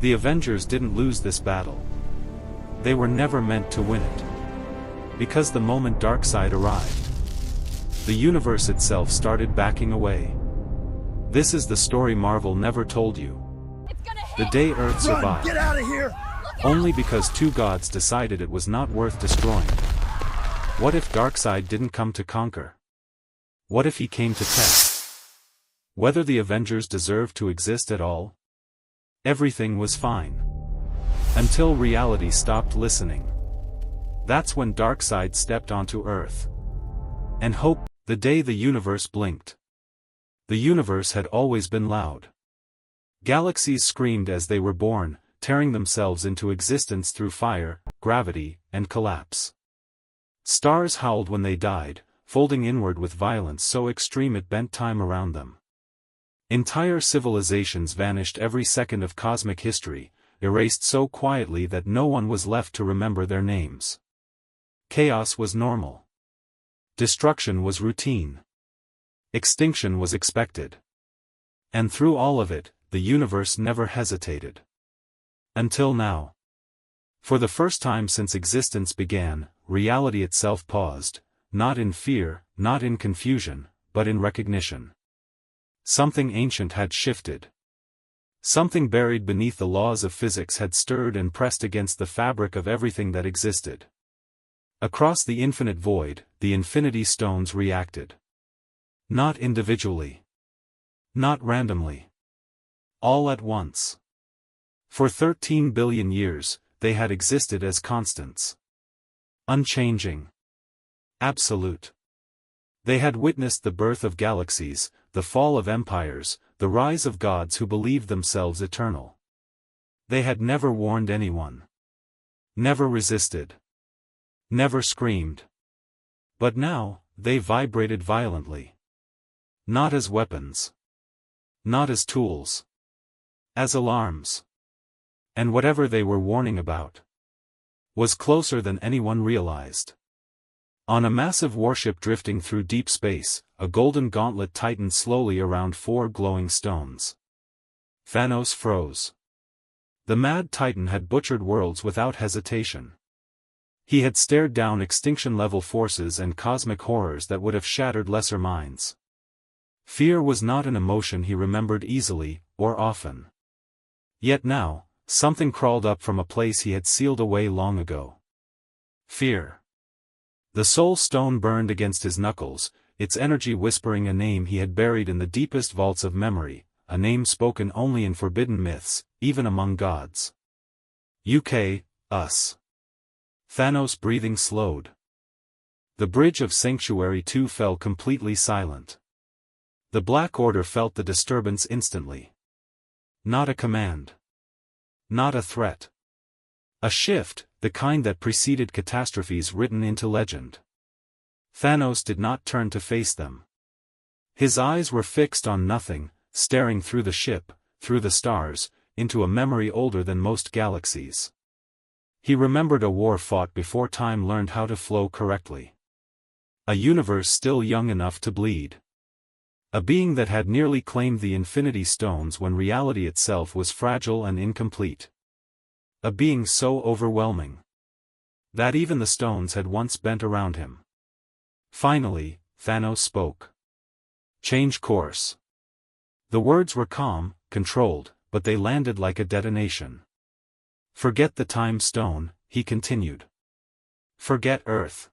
The Avengers didn't lose this battle. They were never meant to win it. Because the moment Darkseid arrived, the universe itself started backing away. This is the story Marvel never told you. The day Earth survived. Get out of here! Only because two gods decided it was not worth destroying. What if Darkseid didn't come to conquer? What if he came to test whether the Avengers deserved to exist at all? Everything was fine. Until reality stopped listening. That's when Darkseid stepped onto Earth. And hope, the day the universe blinked. The universe had always been loud. Galaxies screamed as they were born, tearing themselves into existence through fire, gravity, and collapse. Stars howled when they died, folding inward with violence so extreme it bent time around them. Entire civilizations vanished every second of cosmic history, erased so quietly that no one was left to remember their names. Chaos was normal. Destruction was routine. Extinction was expected. And through all of it, the universe never hesitated. Until now. For the first time since existence began, reality itself paused, not in fear, not in confusion, but in recognition. Something ancient had shifted. Something buried beneath the laws of physics had stirred and pressed against the fabric of everything that existed. Across the infinite void, the Infinity Stones reacted. Not individually. Not randomly. All at once. For 13 billion years, they had existed as constants. Unchanging. Absolute. They had witnessed the birth of galaxies, the fall of empires, the rise of gods who believed themselves eternal. They had never warned anyone. Never resisted. Never screamed. But now, they vibrated violently. Not as weapons. Not as tools. As alarms. And whatever they were warning about was closer than anyone realized. On a massive warship drifting through deep space, a golden gauntlet tightened slowly around four glowing stones. Thanos froze. The mad titan had butchered worlds without hesitation. He had stared down extinction-level forces and cosmic horrors that would have shattered lesser minds. Fear was not an emotion he remembered easily, or often. Yet now, something crawled up from a place he had sealed away long ago. Fear. The soul stone burned against his knuckles, its energy whispering a name he had buried in the deepest vaults of memory, a name spoken only in forbidden myths, even among gods. UK, us. Thanos' breathing slowed. The bridge of Sanctuary 2 fell completely silent. The Black Order felt the disturbance instantly. Not a command. Not a threat. A shift, the kind that preceded catastrophes written into legend. Thanos did not turn to face them. His eyes were fixed on nothing, staring through the ship, through the stars, into a memory older than most galaxies. He remembered a war fought before time learned how to flow correctly. A universe still young enough to bleed. A being that had nearly claimed the Infinity Stones when reality itself was fragile and incomplete. A being so overwhelming that even the stones had once bent around him. Finally, Thanos spoke. Change course. The words were calm, controlled, but they landed like a detonation. Forget the time stone, he continued. Forget Earth.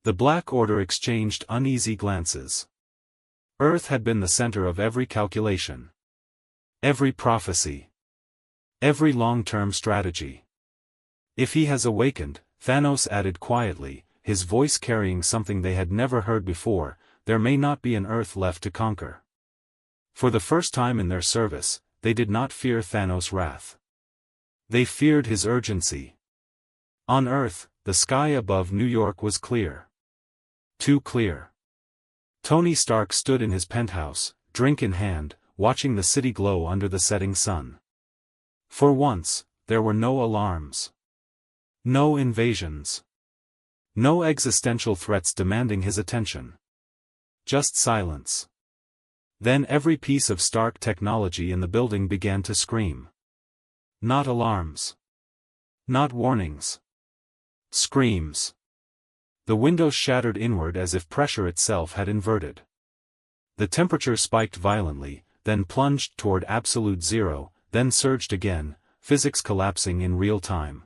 The Black Order exchanged uneasy glances. Earth had been the center of every calculation. Every prophecy. Every long-term strategy. If he has awakened, Thanos added quietly, his voice carrying something they had never heard before, there may not be an Earth left to conquer. For the first time in their service, they did not fear Thanos' wrath. They feared his urgency. On Earth, the sky above New York was clear. Too clear. Tony Stark stood in his penthouse, drink in hand, watching the city glow under the setting sun. For once, there were no alarms. No invasions. No existential threats demanding his attention. Just silence. Then every piece of Stark technology in the building began to scream. Not alarms. Not warnings. Screams. The windows shattered inward as if pressure itself had inverted. The temperature spiked violently, then plunged toward absolute zero, then surged again, physics collapsing in real time.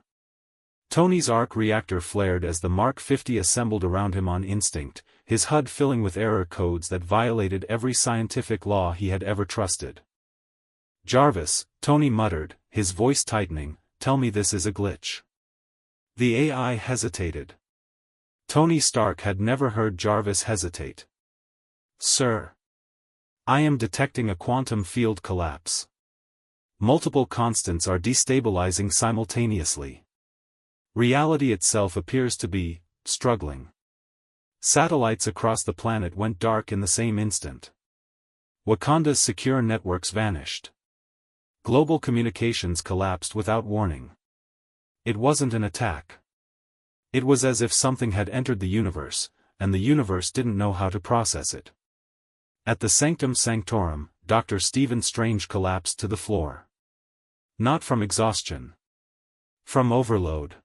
Tony's arc reactor flared as the Mark 50 assembled around him on instinct, his HUD filling with error codes that violated every scientific law he had ever trusted. "Jarvis," Tony muttered, his voice tightening, "tell me this is a glitch." The AI hesitated. Tony Stark had never heard Jarvis hesitate. "Sir. I am detecting a quantum field collapse. Multiple constants are destabilizing simultaneously. Reality itself appears to be struggling. Satellites across the planet went dark in the same instant. Wakanda's secure networks vanished. Global communications collapsed without warning. It wasn't an attack. It was as if something had entered the universe, and the universe didn't know how to process it." At the Sanctum Sanctorum, Dr. Stephen Strange collapsed to the floor. Not from exhaustion. From overload.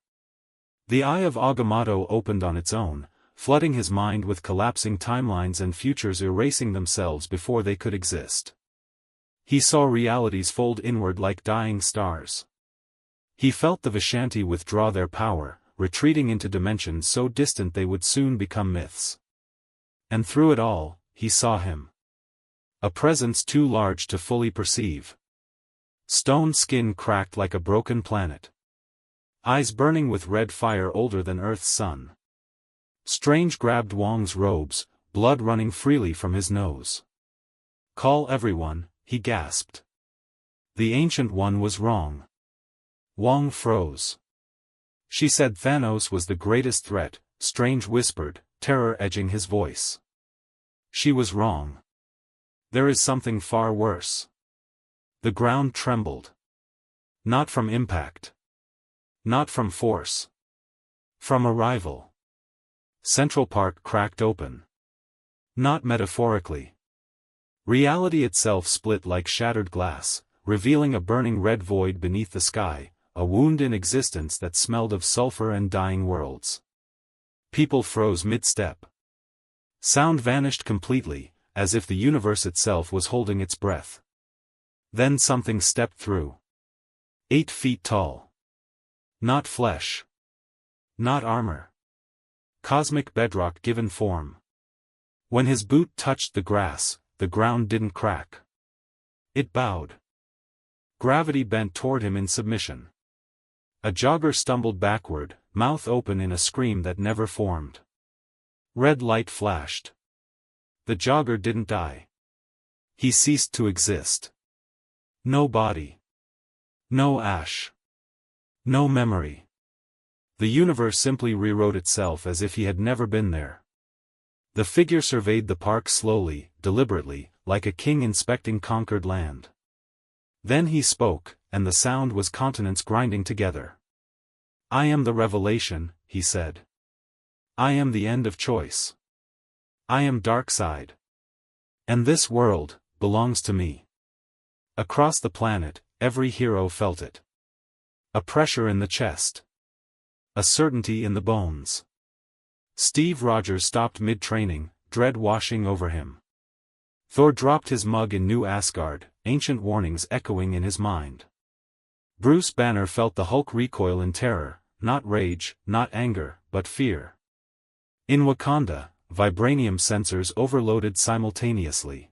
The Eye of Agamotto opened on its own, flooding his mind with collapsing timelines and futures erasing themselves before they could exist. He saw realities fold inward like dying stars. He felt the Vishanti withdraw their power, retreating into dimensions so distant they would soon become myths. And through it all, he saw him. A presence too large to fully perceive. Stone skin cracked like a broken planet. Eyes burning with red fire older than Earth's sun. Strange grabbed Wong's robes, blood running freely from his nose. "Call everyone," he gasped. The Ancient One was wrong. Wong froze. "She said Thanos was the greatest threat," Strange whispered, terror edging his voice. "She was wrong. There is something far worse." The ground trembled. Not from impact. Not from force. From arrival. Central Park cracked open. Not metaphorically. Reality itself split like shattered glass, revealing a burning red void beneath the sky, a wound in existence that smelled of sulfur and dying worlds. People froze mid-step. Sound vanished completely, as if the universe itself was holding its breath. Then something stepped through. 8 feet tall. Not flesh. Not armor. Cosmic bedrock given form. When his boot touched the grass, the ground didn't crack. It bowed. Gravity bent toward him in submission. A jogger stumbled backward, mouth open in a scream that never formed. Red light flashed. The jogger didn't die. He ceased to exist. No body. No ash. No memory. The universe simply rewrote itself as if he had never been there. The figure surveyed the park slowly, deliberately, like a king inspecting conquered land. Then he spoke, and the sound was continents grinding together. "I am the revelation," he said. "I am the end of choice. I am Darkseid. And this world belongs to me." Across the planet, every hero felt it. A pressure in the chest. A certainty in the bones. Steve Rogers stopped mid-training, dread washing over him. Thor dropped his mug in New Asgard, ancient warnings echoing in his mind. Bruce Banner felt the Hulk recoil in terror, not rage, not anger, but fear. In Wakanda, vibranium sensors overloaded simultaneously.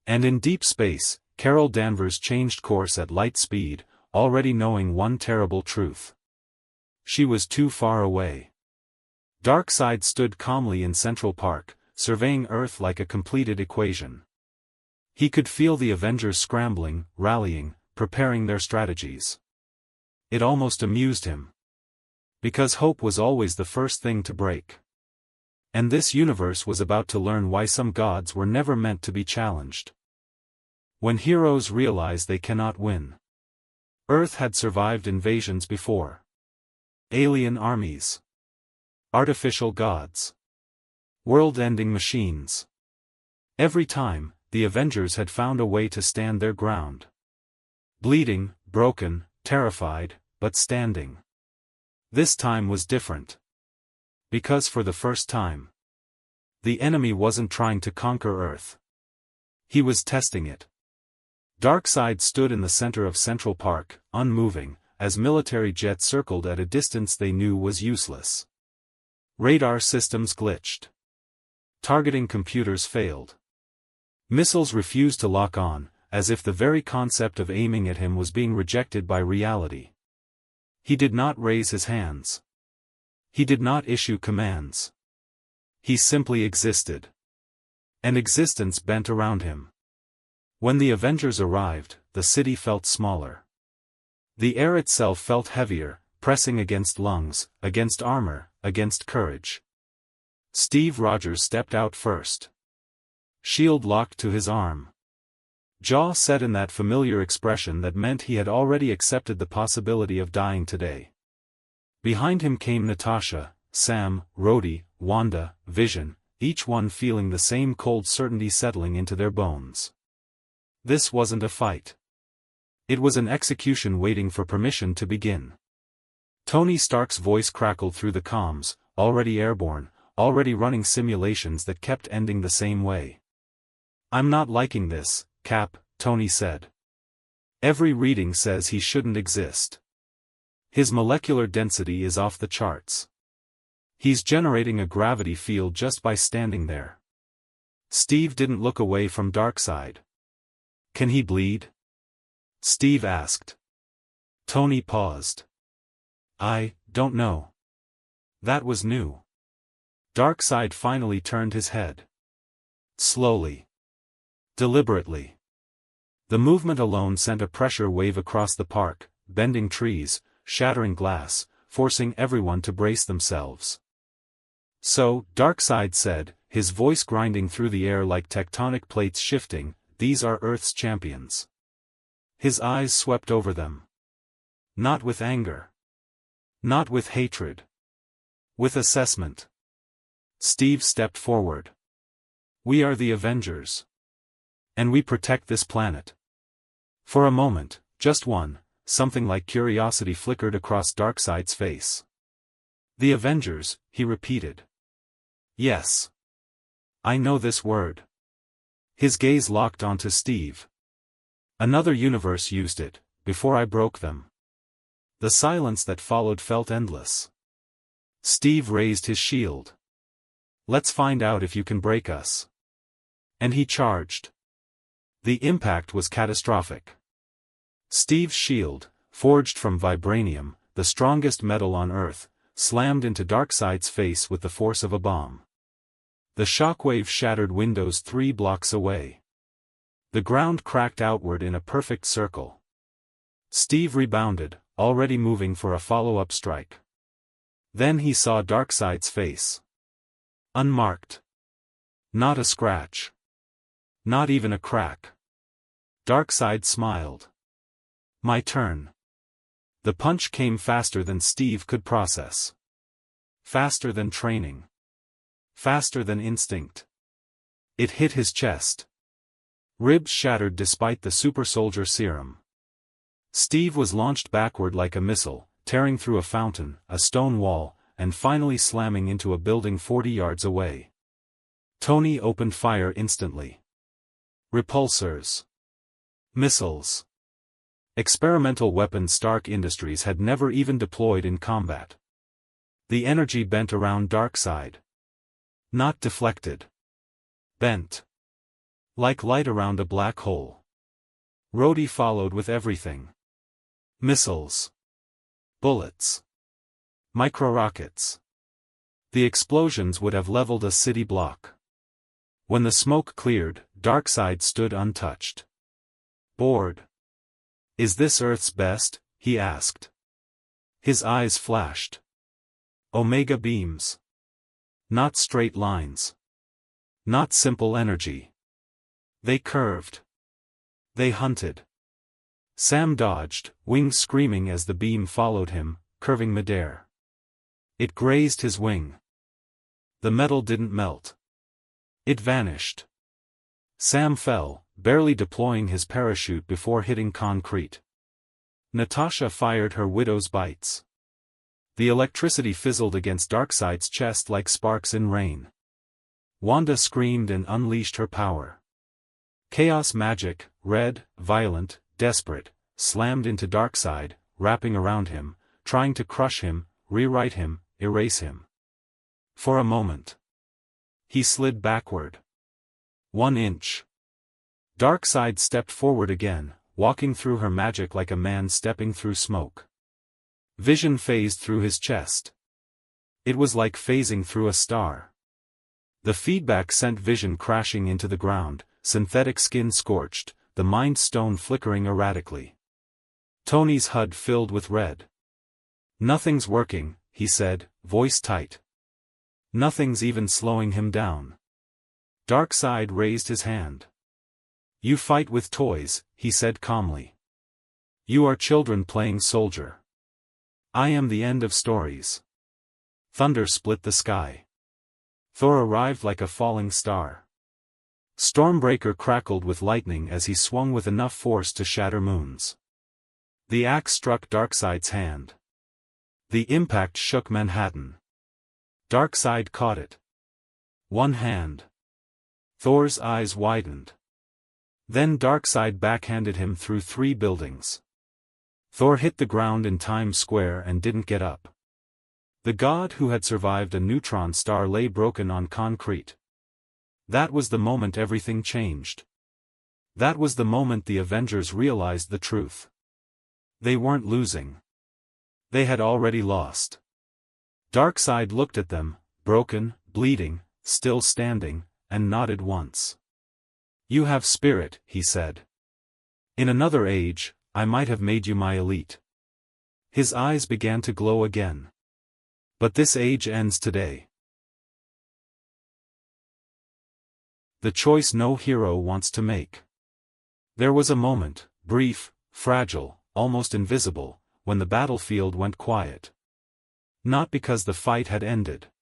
And in deep space, Carol Danvers changed course at light speed, already knowing one terrible truth. She was too far away. Darkseid stood calmly in Central Park, surveying Earth like a completed equation. He could feel the Avengers scrambling, rallying, preparing their strategies. It almost amused him. Because hope was always the first thing to break. And this universe was about to learn why some gods were never meant to be challenged. When heroes realize they cannot win. Earth had survived invasions before. Alien armies. Artificial gods. World-ending machines. Every time, the Avengers had found a way to stand their ground. Bleeding, broken, terrified, but standing. This time was different. Because for the first time, the enemy wasn't trying to conquer Earth. He was testing it. Darkseid stood in the center of Central Park, unmoving, as military jets circled at a distance they knew was useless. Radar systems glitched. Targeting computers failed. Missiles refused to lock on, as if the very concept of aiming at him was being rejected by reality. He did not raise his hands. He did not issue commands. He simply existed. An existence bent around him. When the Avengers arrived, the city felt smaller. The air itself felt heavier, pressing against lungs, against armor, against courage. Steve Rogers stepped out first. Shield locked to his arm. Jaw set in that familiar expression that meant he had already accepted the possibility of dying today. Behind him came Natasha, Sam, Rhodey, Wanda, Vision, each one feeling the same cold certainty settling into their bones. This wasn't a fight. It was an execution waiting for permission to begin. Tony Stark's voice crackled through the comms, already airborne, already running simulations that kept ending the same way. "I'm not liking this, Cap," Tony said. "Every reading says he shouldn't exist. His molecular density is off the charts. He's generating a gravity field just by standing there." Steve didn't look away from Darkseid. "Can he bleed?" Steve asked. Tony paused. "I don't know." That was new. Darkseid finally turned his head. Slowly. Deliberately. The movement alone sent a pressure wave across the park, bending trees, shattering glass, forcing everyone to brace themselves. "So," Darkseid said, his voice grinding through the air like tectonic plates shifting, "these are Earth's champions." His eyes swept over them. Not with anger. Not with hatred. With assessment. Steve stepped forward. "We are the Avengers. And we protect this planet." For a moment, just one, something like curiosity flickered across Darkseid's face. "The Avengers," he repeated. "Yes. I know this word." His gaze locked onto Steve. "Another universe used it, before I broke them." The silence that followed felt endless. Steve raised his shield. "Let's find out if you can break us." And he charged. The impact was catastrophic. Steve's shield, forged from vibranium, the strongest metal on Earth, slammed into Darkseid's face with the force of a bomb. The shockwave shattered windows 3 blocks away. The ground cracked outward in a perfect circle. Steve rebounded, already moving for a follow-up strike. Then he saw Darkseid's face. Unmarked. Not a scratch. Not even a crack. Darkseid smiled. "My turn." The punch came faster than Steve could process. Faster than training. Faster than instinct. It hit his chest. Ribs shattered despite the super soldier serum. Steve was launched backward like a missile, tearing through a fountain, a stone wall, and finally slamming into a building 40 yards away. Tony opened fire instantly. Repulsors. Missiles. Experimental weapons Stark Industries had never even deployed in combat. The energy bent around Darkseid. Not deflected. Bent. Like light around a black hole. Rhodey followed with everything. Missiles. Bullets. Micro-rockets. The explosions would have leveled a city block. When the smoke cleared, Darkseid stood untouched. Bored. "Is this Earth's best?" he asked. His eyes flashed. Omega beams. Not straight lines. Not simple energy. They curved. They hunted. Sam dodged, wings screaming as the beam followed him, curving midair. It grazed his wing. The metal didn't melt. It vanished. Sam fell, barely deploying his parachute before hitting concrete. Natasha fired her widow's bites. The electricity fizzled against Darkseid's chest like sparks in rain. Wanda screamed and unleashed her power. Chaos magic, red, violent, desperate, slammed into Darkseid, wrapping around him, trying to crush him, rewrite him, erase him. For a moment, he slid backward. 1 inch. Darkseid stepped forward again, walking through her magic like a man stepping through smoke. Vision phased through his chest. It was like phasing through a star. The feedback sent Vision crashing into the ground, synthetic skin scorched, the Mind Stone flickering erratically. Tony's HUD filled with red. "Nothing's working," he said, voice tight. "Nothing's even slowing him down." Darkseid raised his hand. "You fight with toys," he said calmly. "You are children playing soldier. I am the end of stories." Thunder split the sky. Thor arrived like a falling star. Stormbreaker crackled with lightning as he swung with enough force to shatter moons. The axe struck Darkseid's hand. The impact shook Manhattan. Darkseid caught it. One hand. Thor's eyes widened. Then Darkseid backhanded him through 3 buildings. Thor hit the ground in Times Square and didn't get up. The god who had survived a neutron star lay broken on concrete. That was the moment everything changed. That was the moment the Avengers realized the truth. They weren't losing. They had already lost. Darkseid looked at them, broken, bleeding, still standing, and nodded once. "You have spirit," he said. "In another age, I might have made you my elite." His eyes began to glow again. "But this age ends today." The choice no hero wants to make. There was a moment, brief, fragile, almost invisible, when the battlefield went quiet. Not because the fight had ended,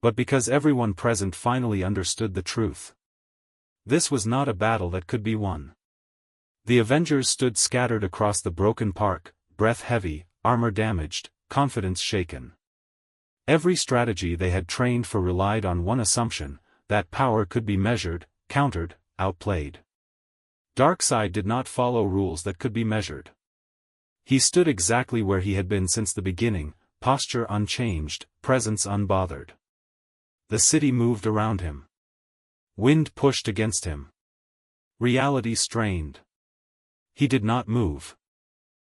but because everyone present finally understood the truth. This was not a battle that could be won. The Avengers stood scattered across the broken park, breath heavy, armor damaged, confidence shaken. Every strategy they had trained for relied on one assumption, that power could be measured, countered, outplayed. Darkseid did not follow rules that could be measured. He stood exactly where he had been since the beginning, posture unchanged, presence unbothered. The city moved around him. Wind pushed against him. Reality strained. He did not move.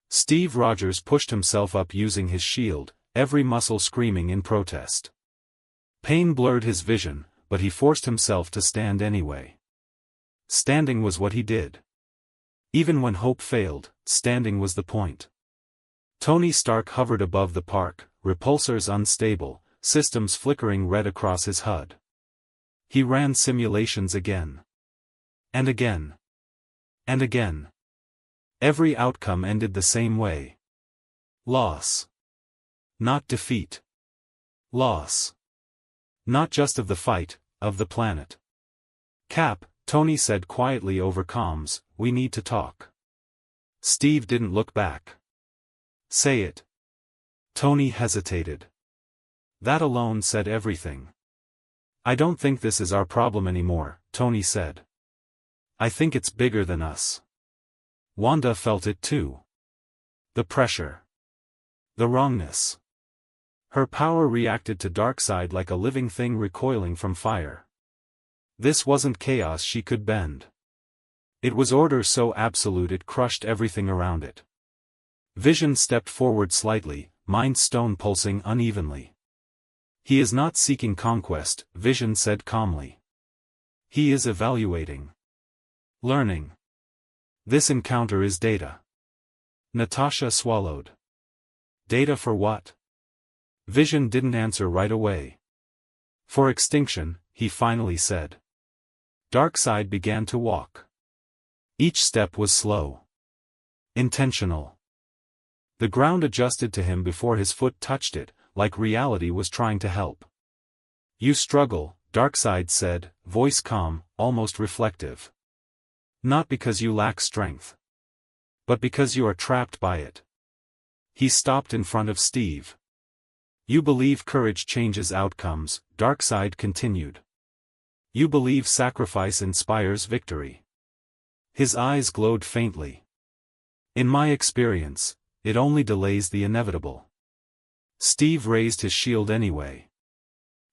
Steve Rogers pushed himself up using his shield, every muscle screaming in protest. Pain blurred his vision, but he forced himself to stand anyway. Standing was what he did. Even when hope failed, standing was the point. Tony Stark hovered above the park, repulsors unstable, systems flickering red across his HUD. He ran simulations again. And again. And again. Every outcome ended the same way. Loss. Not defeat. Loss. Not just of the fight, of the planet. "Cap," Tony said quietly over comms, "we need to talk." Steve didn't look back. "Say it." Tony hesitated. That alone said everything. "I don't think this is our problem anymore," Tony said. "I think it's bigger than us." Wanda felt it too. The pressure. The wrongness. Her power reacted to Darkseid like a living thing recoiling from fire. This wasn't chaos she could bend. It was order so absolute it crushed everything around it. Vision stepped forward slightly, Mind Stone pulsing unevenly. "He is not seeking conquest," Vision said calmly. "He is evaluating. Learning. This encounter is data." Natasha swallowed. "Data for what?" Vision didn't answer right away. "For extinction," he finally said. Darkseid began to walk. Each step was slow. Intentional. The ground adjusted to him before his foot touched it, like reality was trying to help. "You struggle," Darkseid said, voice calm, almost reflective. "Not because you lack strength. but because you are trapped by it. He stopped in front of Steve. You believe courage changes outcomes, Darkseid continued. You believe sacrifice inspires victory. His eyes glowed faintly. In my experience, it only delays the inevitable. Steve raised his shield anyway.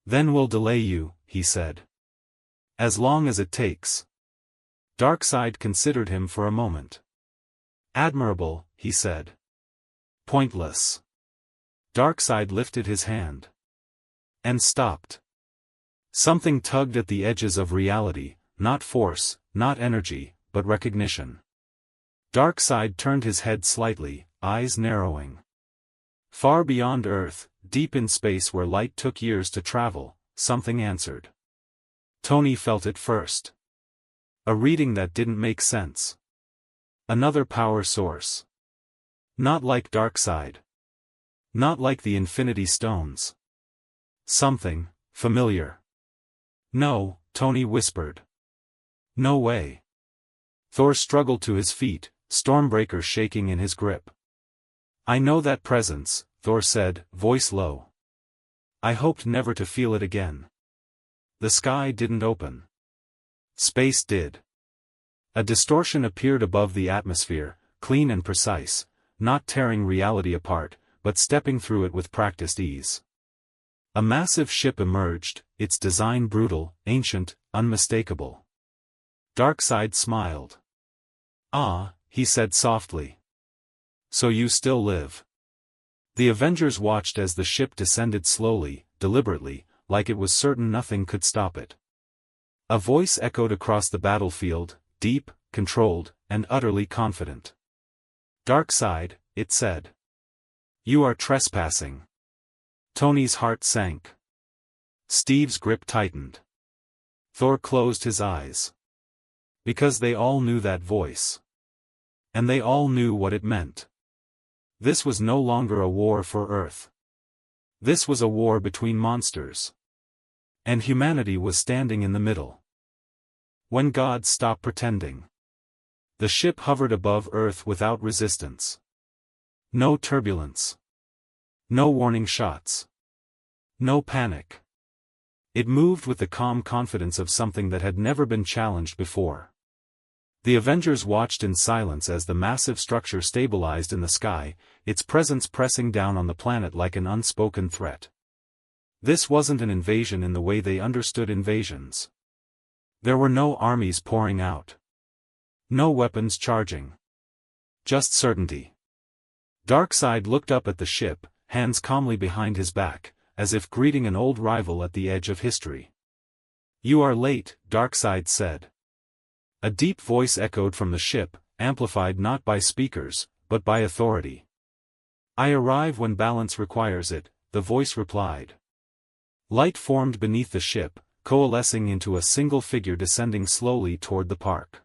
Then we'll delay you, he said. As long as it takes. Darkseid considered him for a moment. Admirable, he said. Pointless. Darkseid lifted his hand. And stopped. Something tugged at the edges of reality, not force, not energy, but recognition. Darkseid turned his head slightly, eyes narrowing. Far beyond Earth, deep in space where light took years to travel, something answered. Tony felt it first. A reading that didn't make sense. Another power source. Not like Darkseid. Not like the Infinity Stones. Something familiar. No, Tony whispered. No way. Thor struggled to his feet, Stormbreaker shaking in his grip. I know that presence, Thor said, voice low. I hoped never to feel it again. The sky didn't open. Space did. A distortion appeared above the atmosphere, clean and precise, not tearing reality apart, but stepping through it with practiced ease. A massive ship emerged, its design brutal, ancient, unmistakable. Darkseid smiled. Ah, he said softly. So you still live. The Avengers watched as the ship descended slowly, deliberately, like it was certain nothing could stop it. A voice echoed across the battlefield, deep, controlled, and utterly confident. Darkseid, it said. You are trespassing. Tony's heart sank. Steve's grip tightened. Thor closed his eyes. Because they all knew that voice. And they all knew what it meant. This was no longer a war for Earth. This was a war between monsters. And humanity was standing in the middle. When gods stopped pretending. The ship hovered above Earth without resistance. No turbulence. No warning shots. No panic. It moved with the calm confidence of something that had never been challenged before. The Avengers watched in silence as the massive structure stabilized in the sky, its presence pressing down on the planet like an unspoken threat. This wasn't an invasion in the way they understood invasions. There were no armies pouring out. No weapons charging. Just certainty. Darkseid looked up at the ship, hands calmly behind his back, as if greeting an old rival at the edge of history. You are late, Darkseid said. A deep voice echoed from the ship, amplified not by speakers, but by authority. I arrive when balance requires it, the voice replied. Light formed beneath the ship, coalescing into a single figure descending slowly toward the park.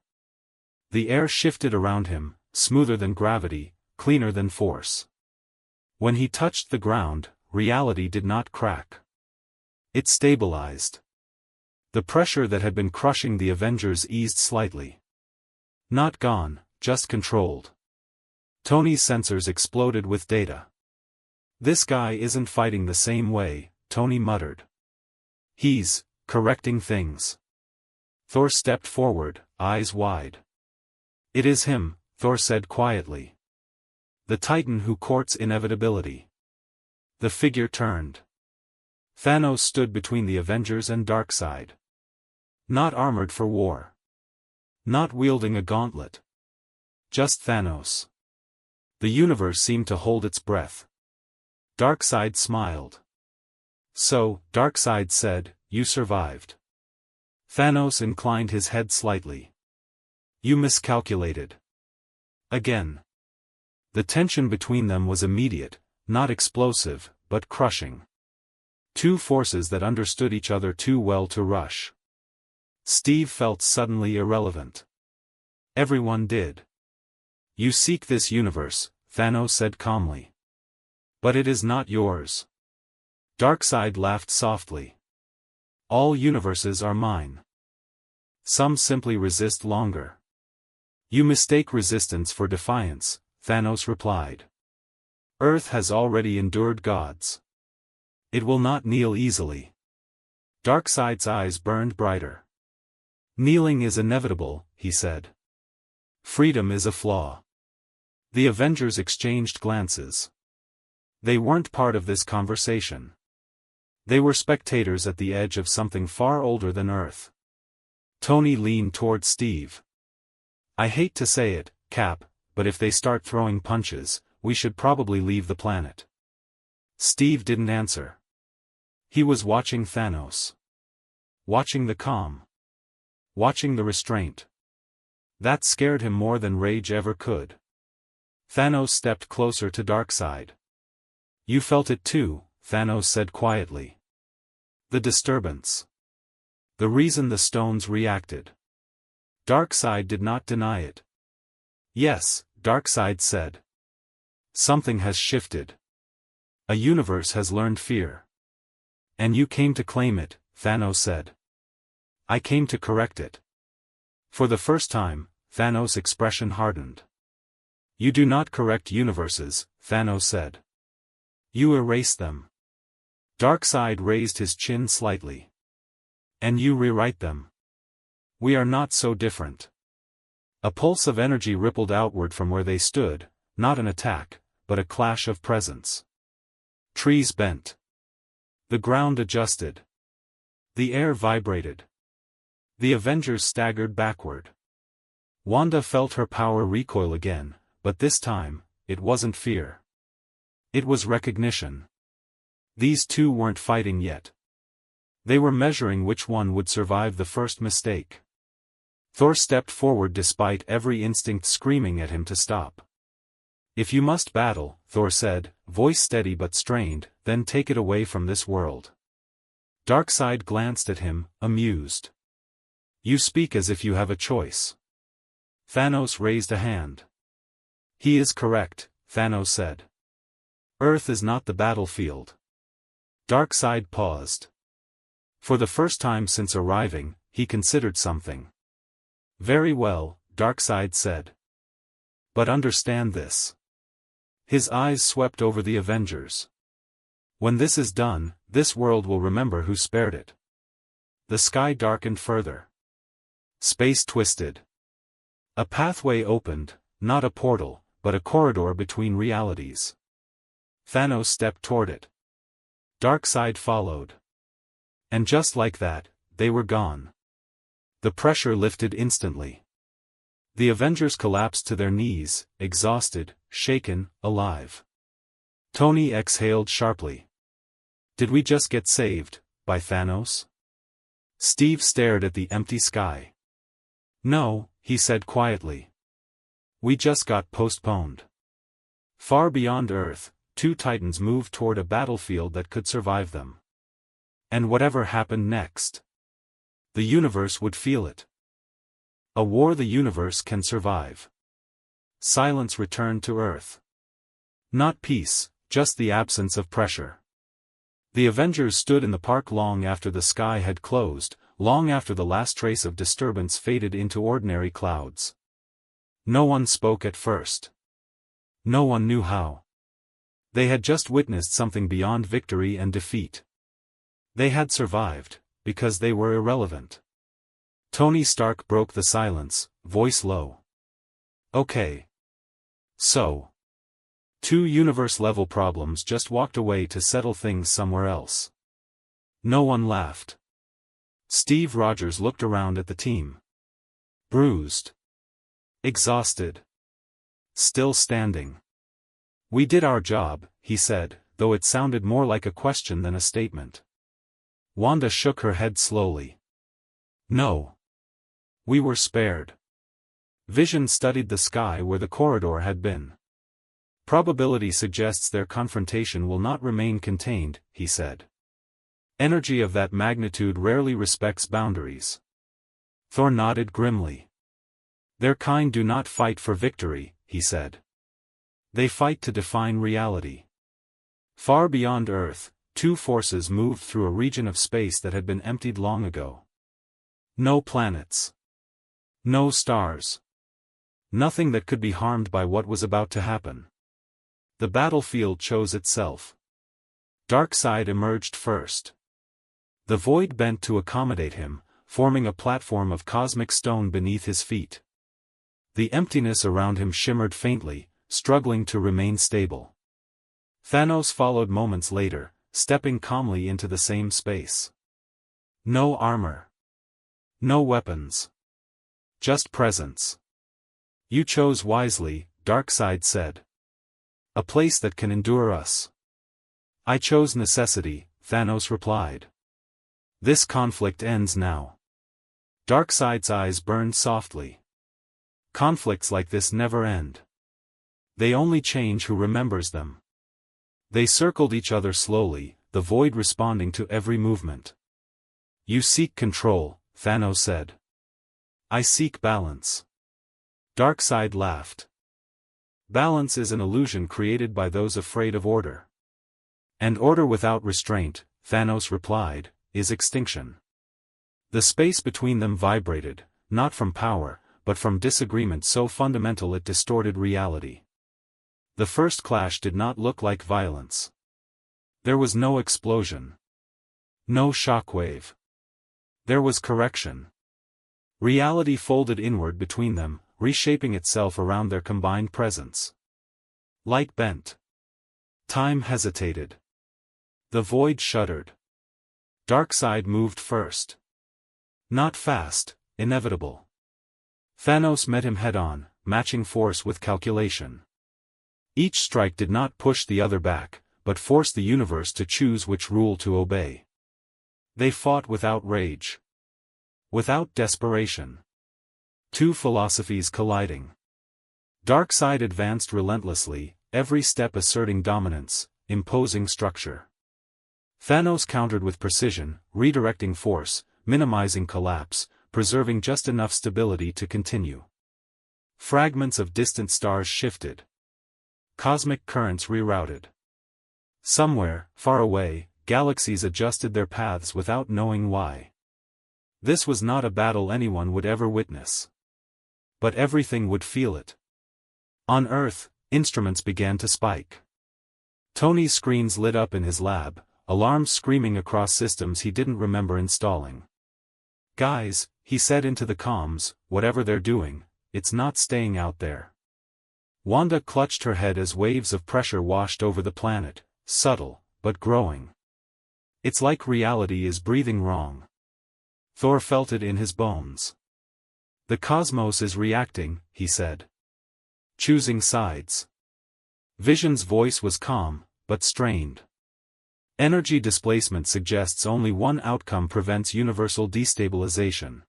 The air shifted around him, smoother than gravity, cleaner than force. When he touched the ground, reality did not crack. It stabilized. The pressure that had been crushing the Avengers eased slightly. Not gone, just controlled. Tony's sensors exploded with data. This guy isn't fighting the same way, Tony muttered. He's correcting things. Thor stepped forward, eyes wide. It is him, Thor said quietly. The Titan who courts inevitability. The figure turned. Thanos stood between the Avengers and Darkseid. Not armored for war. Not wielding a gauntlet. Just Thanos. The universe seemed to hold its breath. Darkseid smiled. So, Darkseid said, you survived. Thanos inclined his head slightly. You miscalculated. Again. The tension between them was immediate, not explosive, but crushing. Two forces that understood each other too well to rush. Steve felt suddenly irrelevant. Everyone did. You seek this universe, Thanos said calmly. But it is not yours. Darkseid laughed softly. All universes are mine. Some simply resist longer. You mistake resistance for defiance, Thanos replied. Earth has already endured gods. It will not kneel easily. Darkseid's eyes burned brighter. Kneeling is inevitable, he said. Freedom is a flaw. The Avengers exchanged glances. They weren't part of this conversation. They were spectators at the edge of something far older than Earth. Tony leaned toward Steve. I hate to say it, Cap, but if they start throwing punches, we should probably leave the planet. Steve didn't answer. He was watching Thanos. Watching the calm. Watching the restraint. That scared him more than rage ever could. Thanos stepped closer to Darkseid. You felt it too, Thanos said quietly. The disturbance. The reason the stones reacted. Darkseid did not deny it. Yes, Darkseid said. Something has shifted. A universe has learned fear. And you came to claim it, Thanos said. I came to correct it. For the first time, Thanos' expression hardened. You do not correct universes, Thanos said. You erase them. Darkseid raised his chin slightly. And you rewrite them. We are not so different. A pulse of energy rippled outward from where they stood, not an attack, but a clash of presence. Trees bent. The ground adjusted. The air vibrated. The Avengers staggered backward. Wanda felt her power recoil again, but this time, it wasn't fear. It was recognition. These two weren't fighting yet. They were measuring which one would survive the first mistake. Thor stepped forward despite every instinct screaming at him to stop. If you must battle, Thor said, voice steady but strained, then take it away from this world. Darkseid glanced at him, amused. You speak as if you have a choice. Thanos raised a hand. He is correct, Thanos said. Earth is not the battlefield. Darkseid paused. For the first time since arriving, he considered something. Very well, Darkseid said. But understand this. His eyes swept over the Avengers. When this is done, this world will remember who spared it. The sky darkened further. Space twisted. A pathway opened, not a portal, but a corridor between realities. Thanos stepped toward it. Darkseid followed. And just like that, they were gone. The pressure lifted instantly. The Avengers collapsed to their knees, exhausted, shaken, alive. Tony exhaled sharply. Did we just get saved, by Thanos? Steve stared at the empty sky. No, he said quietly. We just got postponed. Far beyond Earth, two Titans moved toward a battlefield that could survive them. And whatever happened next, the universe would feel it. A war the universe can survive. Silence returned to Earth. Not peace, just the absence of pressure. The Avengers stood in the park long after the sky had closed, long after the last trace of disturbance faded into ordinary clouds. No one spoke at first. No one knew how. They had just witnessed something beyond victory and defeat. They had survived, because they were irrelevant. Tony Stark broke the silence, voice low. Okay. So. Two universe-level problems just walked away to settle things somewhere else. No one laughed. Steve Rogers looked around at the team. Bruised. Exhausted. Still standing. We did our job, he said, though it sounded more like a question than a statement. Wanda shook her head slowly. No. We were spared. Vision studied the sky where the corridor had been. Probability suggests their confrontation will not remain contained, he said. Energy of that magnitude rarely respects boundaries. Thor nodded grimly. Their kind do not fight for victory, he said. They fight to define reality. Far beyond Earth, two forces moved through a region of space that had been emptied long ago. No planets. No stars. Nothing that could be harmed by what was about to happen. The battlefield chose itself. Darkseid emerged first. The void bent to accommodate him, forming a platform of cosmic stone beneath his feet. The emptiness around him shimmered faintly, struggling to remain stable. Thanos followed moments later, stepping calmly into the same space. No armor. No weapons. Just presence. You chose wisely, Darkseid said. A place that can endure us. I chose necessity, Thanos replied. This conflict ends now. Darkseid's eyes burned softly. Conflicts like this never end. They only change who remembers them. They circled each other slowly, the void responding to every movement. You seek control, Thanos said. I seek balance. Darkseid laughed. Balance is an illusion created by those afraid of order. And order without restraint, Thanos replied, is extinction. The space between them vibrated, not from power, but from disagreement so fundamental it distorted reality. The first clash did not look like violence. There was no explosion. No shockwave. There was correction. Reality folded inward between them, reshaping itself around their combined presence. Light bent. Time hesitated. The void shuddered. Darkseid moved first. Not fast, inevitable. Thanos met him head-on, matching force with calculation. Each strike did not push the other back, but forced the universe to choose which rule to obey. They fought without rage. Without desperation. Two philosophies colliding. Darkseid advanced relentlessly, every step asserting dominance, imposing structure. Thanos countered with precision, redirecting force, minimizing collapse, preserving just enough stability to continue. Fragments of distant stars shifted. Cosmic currents rerouted. Somewhere, far away, galaxies adjusted their paths without knowing why. This was not a battle anyone would ever witness. But everything would feel it. On Earth, instruments began to spike. Tony's screens lit up in his lab, alarms screaming across systems he didn't remember installing. Guys, he said into the comms, whatever they're doing, it's not staying out there. Wanda clutched her head as waves of pressure washed over the planet, subtle, but growing. It's like reality is breathing wrong. Thor felt it in his bones. The cosmos is reacting, he said. Choosing sides. Vision's voice was calm, but strained. Energy displacement suggests only one outcome prevents universal destabilization.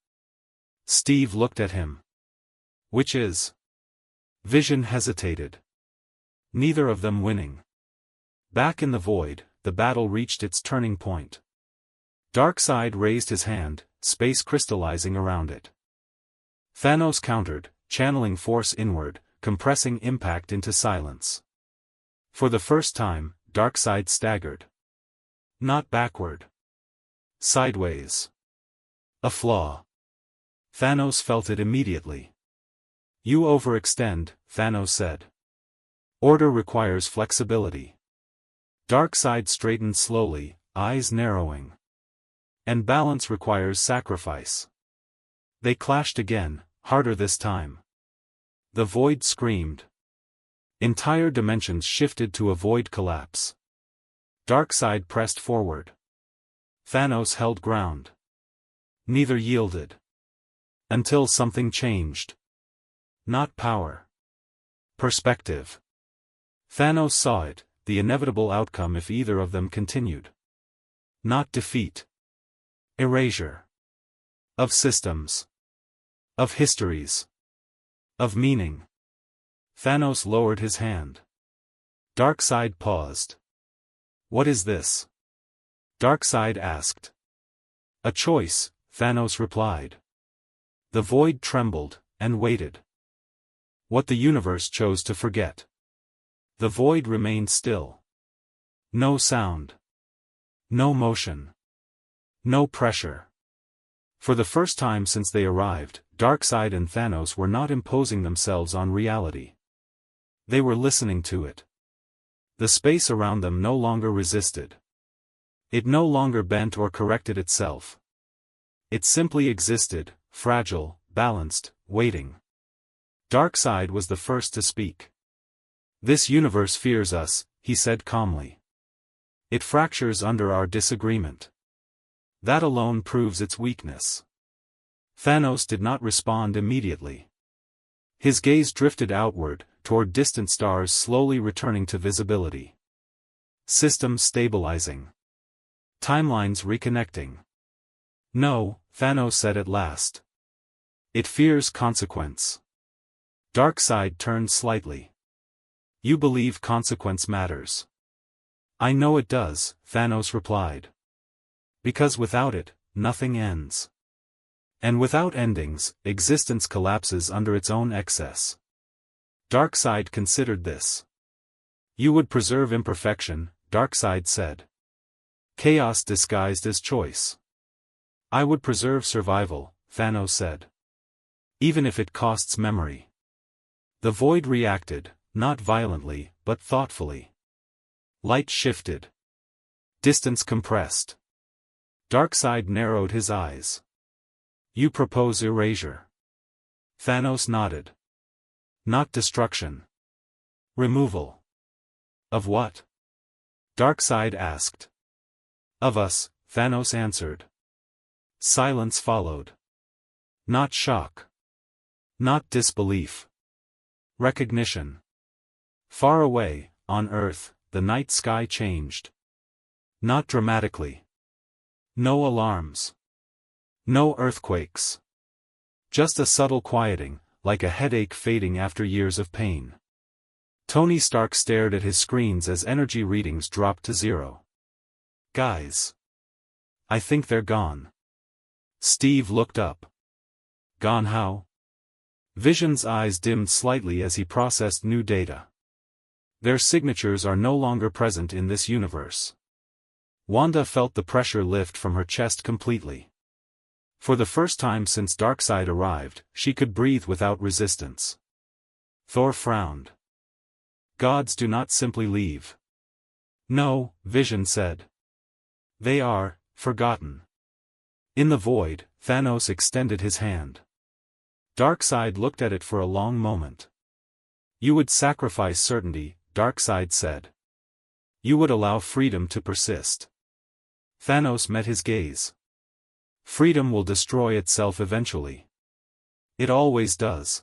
Steve looked at him. Which is? Vision hesitated. Neither of them winning. Back in the void, the battle reached its turning point. Darkseid raised his hand, space crystallizing around it. Thanos countered, channeling force inward, compressing impact into silence. For the first time, Darkseid staggered. Not backward. Sideways. A flaw. Thanos felt it immediately. You overextend, Thanos said. Order requires flexibility. Darkseid straightened slowly, eyes narrowing. And balance requires sacrifice. They clashed again, harder this time. The void screamed. Entire dimensions shifted to avoid collapse. Darkseid pressed forward. Thanos held ground. Neither yielded. Until something changed. Not power. Perspective. Thanos saw it, the inevitable outcome if either of them continued. Not defeat. Erasure. Of systems. Of histories. Of meaning. Thanos lowered his hand. Darkseid paused. What is this? Darkseid asked. A choice, Thanos replied. The void trembled, and waited. What the universe chose to forget. The void remained still. No sound. No motion. No pressure. For the first time since they arrived, Darkseid and Thanos were not imposing themselves on reality. They were listening to it. The space around them no longer resisted. It no longer bent or corrected itself. It simply existed, fragile, balanced, waiting. Darkseid was the first to speak. "This universe fears us," he said calmly. "It fractures under our disagreement. That alone proves its weakness." Thanos did not respond immediately. His gaze drifted outward, toward distant stars slowly returning to visibility. Systems stabilizing. Timelines reconnecting. "No," Thanos said at last. "It fears consequence." Darkseid turned slightly. "You believe consequence matters." "I know it does," Thanos replied. "Because without it, nothing ends. And without endings, existence collapses under its own excess." Darkseid considered this. "You would preserve imperfection," Darkseid said. "Chaos disguised as choice." "I would preserve survival," Thanos said. "Even if it costs memory." The void reacted, not violently, but thoughtfully. Light shifted. Distance compressed. Darkseid narrowed his eyes. "You propose erasure." Thanos nodded. "Not destruction. Removal." "Of what?" Darkseid asked. "Of us," Thanos answered. Silence followed. Not shock. Not disbelief. Recognition. Far away, on Earth, the night sky changed. Not dramatically. No alarms. No earthquakes. Just a subtle quieting, like a headache fading after years of pain. Tony Stark stared at his screens as energy readings dropped to 0. "Guys. I think they're gone." Steve looked up. "Gone how?" Vision's eyes dimmed slightly as he processed new data. "Their signatures are no longer present in this universe." Wanda felt the pressure lift from her chest completely. For the first time since Darkseid arrived, she could breathe without resistance. Thor frowned. "Gods do not simply leave." "No," Vision said. "They are forgotten." In the void, Thanos extended his hand. Darkseid looked at it for a long moment. "You would sacrifice certainty," Darkseid said. "You would allow freedom to persist." Thanos met his gaze. "Freedom will destroy itself eventually. It always does.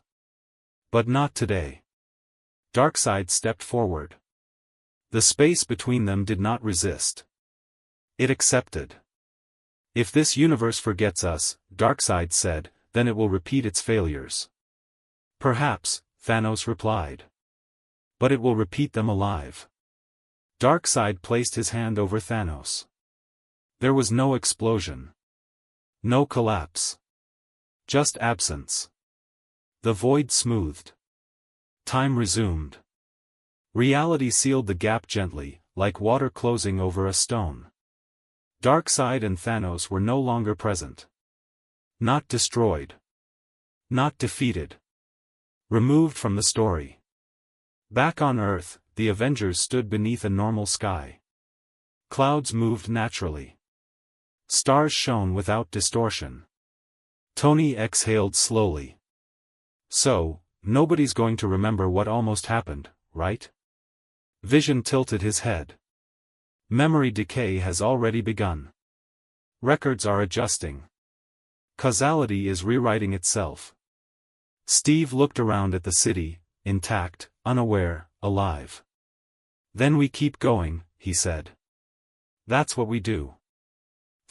But not today." Darkseid stepped forward. The space between them did not resist. It accepted. "If this universe forgets us," Darkseid said, "then it will repeat its failures." "Perhaps," Thanos replied. "But it will repeat them alive." Darkseid placed his hand over Thanos. There was no explosion. No collapse. Just absence. The void smoothed. Time resumed. Reality sealed the gap gently, like water closing over a stone. Darkseid and Thanos were no longer present. Not destroyed. Not defeated. Removed from the story. Back on Earth, the Avengers stood beneath a normal sky. Clouds moved naturally. Stars shone without distortion. Tony exhaled slowly. "So, nobody's going to remember what almost happened, right?" Vision tilted his head. "Memory decay has already begun. Records are adjusting. Causality is rewriting itself." Steve looked around at the city, intact, unaware, alive. "Then we keep going," he said. "That's what we do."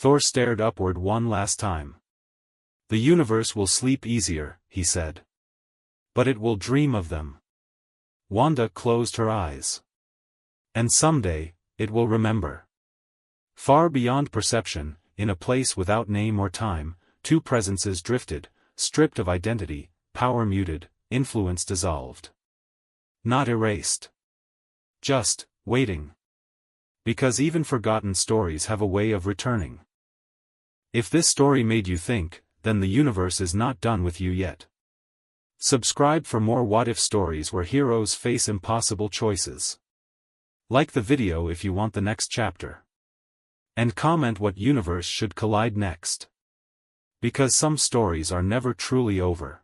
Thor stared upward one last time. "The universe will sleep easier," he said. "But it will dream of them." Wanda closed her eyes. "And someday, it will remember." Far beyond perception, in a place without name or time, two presences drifted, stripped of identity, power muted, influence dissolved. Not erased. Just, waiting. Because even forgotten stories have a way of returning. If this story made you think, then the universe is not done with you yet. Subscribe for more what-if stories where heroes face impossible choices. Like the video if you want the next chapter. And comment what universe should collide next. Because some stories are never truly over.